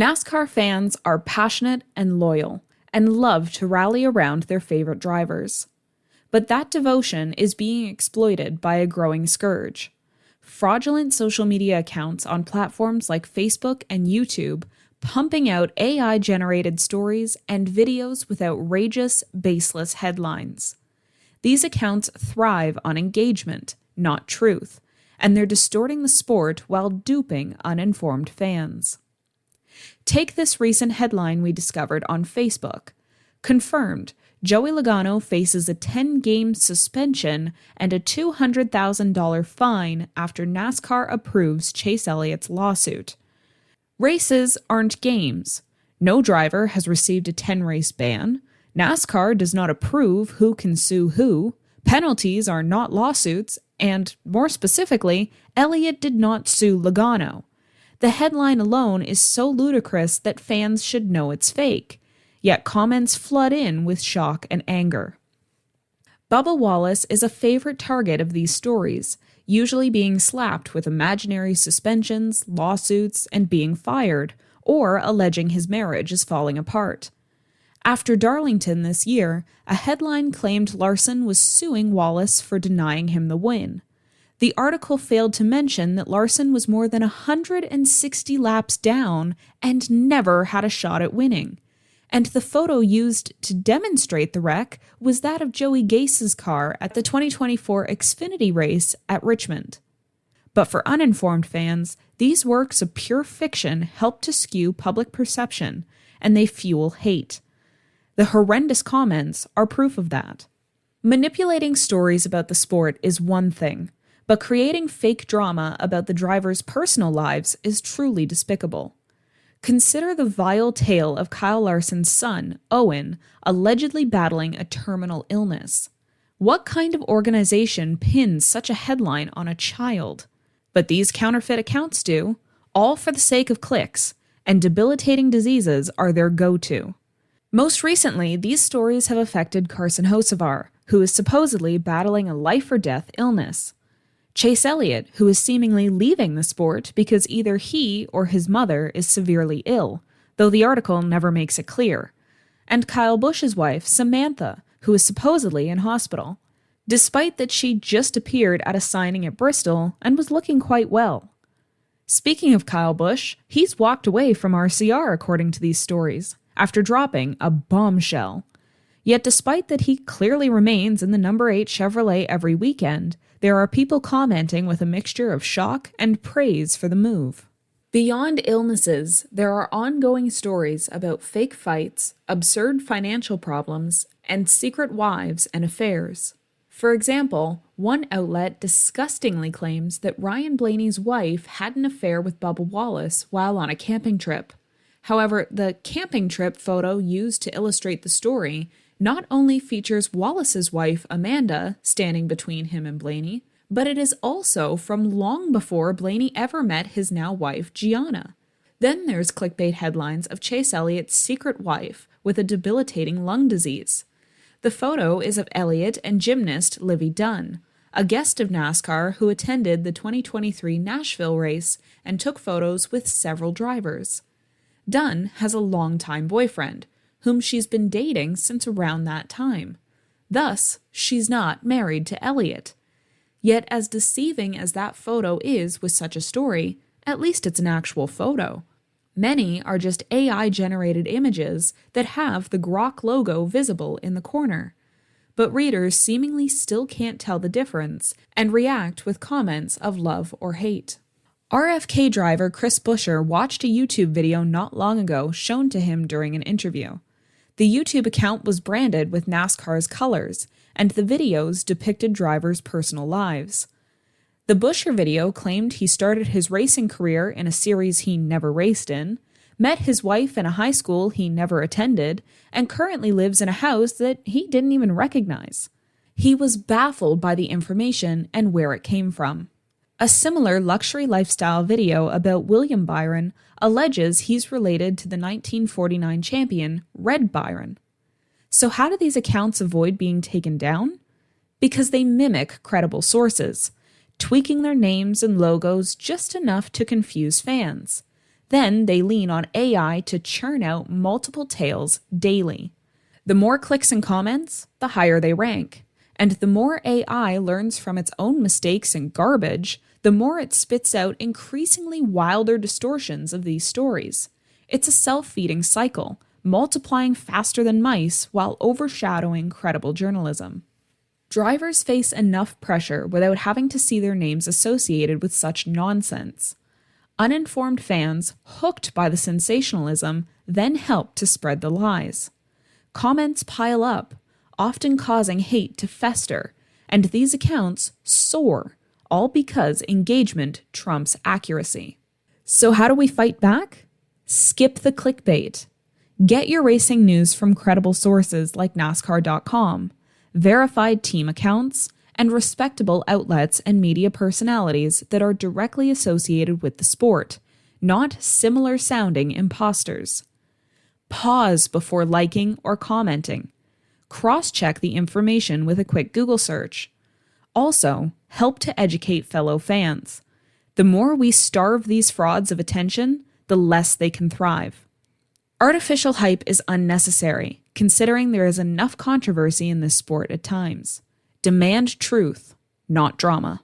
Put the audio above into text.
NASCAR fans are passionate and loyal and love to rally around their favorite drivers. But that devotion is being exploited by a growing scourge. Fraudulent social media accounts on platforms like Facebook and YouTube pumping out AI-generated stories and videos with outrageous, baseless headlines. These accounts thrive on engagement, not truth, and they're distorting the sport while duping uninformed fans. Take this recent headline we discovered on Facebook. Confirmed, Joey Logano faces a 10-game suspension and a $200,000 fine after NASCAR approves Chase Elliott's lawsuit. Races aren't games. No driver has received a 10-race ban. NASCAR does not approve who can sue who. Penalties are not lawsuits, and, more specifically, Elliott did not sue Logano. The headline alone is so ludicrous that fans should know it's fake, yet comments flood in with shock and anger. Bubba Wallace is a favorite target of these stories, usually being slapped with imaginary suspensions, lawsuits, and being fired, or alleging his marriage is falling apart. After Darlington this year, a headline claimed Larson was suing Wallace for denying him the win. The article failed to mention that Larson was more than 160 laps down and never had a shot at winning. And the photo used to demonstrate the wreck was that of Joey Gase's car at the 2024 Xfinity race at Richmond. But for uninformed fans, these works of pure fiction help to skew public perception, and they fuel hate. The horrendous comments are proof of that. Manipulating stories about the sport is one thing, but creating fake drama about the drivers' personal lives is truly despicable. Consider the vile tale of Kyle Larson's son, Owen, allegedly battling a terminal illness. What kind of organization pins such a headline on a child? But these counterfeit accounts do, all for the sake of clicks, and debilitating diseases are their go-to. Most recently, these stories have affected Carson Hocevar, who is supposedly battling a life-or-death illness. Chase Elliott, who is seemingly leaving the sport because either he or his mother is severely ill, though the article never makes it clear. And Kyle Busch's wife, Samantha, who is supposedly in hospital, despite that she just appeared at a signing at Bristol and was looking quite well. Speaking of Kyle Busch, he's walked away from RCR according to these stories, after dropping a bombshell. Yet despite that he clearly remains in the number 8 Chevrolet every weekend, there are people commenting with a mixture of shock and praise for the move. Beyond illnesses, there are ongoing stories about fake fights, absurd financial problems, and secret wives and affairs. For example, one outlet disgustingly claims that Ryan Blaney's wife had an affair with Bubba Wallace while on a camping trip. However, the camping trip photo used to illustrate the story not only features Wallace's wife, Amanda, standing between him and Blaney, but it is also from long before Blaney ever met his now wife, Gianna. Then there's clickbait headlines of Chase Elliott's secret wife with a debilitating lung disease. The photo is of Elliott and gymnast Livy Dunn, a guest of NASCAR who attended the 2023 Nashville race and took photos with several drivers. Dunn has a longtime boyfriend, whom she's been dating since around that time. Thus, she's not married to Elliott. Yet as deceiving as that photo is with such a story, at least it's an actual photo. Many are just AI-generated images that have the Grok logo visible in the corner. But readers seemingly still can't tell the difference and react with comments of love or hate. RFK driver Chris Buescher watched a YouTube video not long ago shown to him during an interview. The YouTube account was branded with NASCAR's colors, and the videos depicted drivers' personal lives. The Buescher video claimed he started his racing career in a series he never raced in, met his wife in a high school he never attended, and currently lives in a house that he didn't even recognize. He was baffled by the information and where it came from. A similar luxury lifestyle video about William Byron alleges he's related to the 1949 champion, Red Byron. So how do these accounts avoid being taken down? Because they mimic credible sources, tweaking their names and logos just enough to confuse fans. Then they lean on AI to churn out multiple tales daily. The more clicks and comments, the higher they rank. And the more AI learns from its own mistakes and garbage, the more it spits out increasingly wilder distortions of these stories. It's a self-feeding cycle, multiplying faster than mice while overshadowing credible journalism. Drivers face enough pressure without having to see their names associated with such nonsense. Uninformed fans, hooked by the sensationalism, then help to spread the lies. Comments pile up, often causing hate to fester, and these accounts soar, all because engagement trumps accuracy. So how do we fight back? Skip the clickbait. Get your racing news from credible sources like NASCAR.com, verified team accounts, and respectable outlets and media personalities that are directly associated with the sport, not similar-sounding imposters. Pause before liking or commenting. Cross-check the information with a quick Google search. Also, help to educate fellow fans. The more we starve these frauds of attention, the less they can thrive. Artificial hype is unnecessary, considering there is enough controversy in this sport at times. Demand truth, not drama.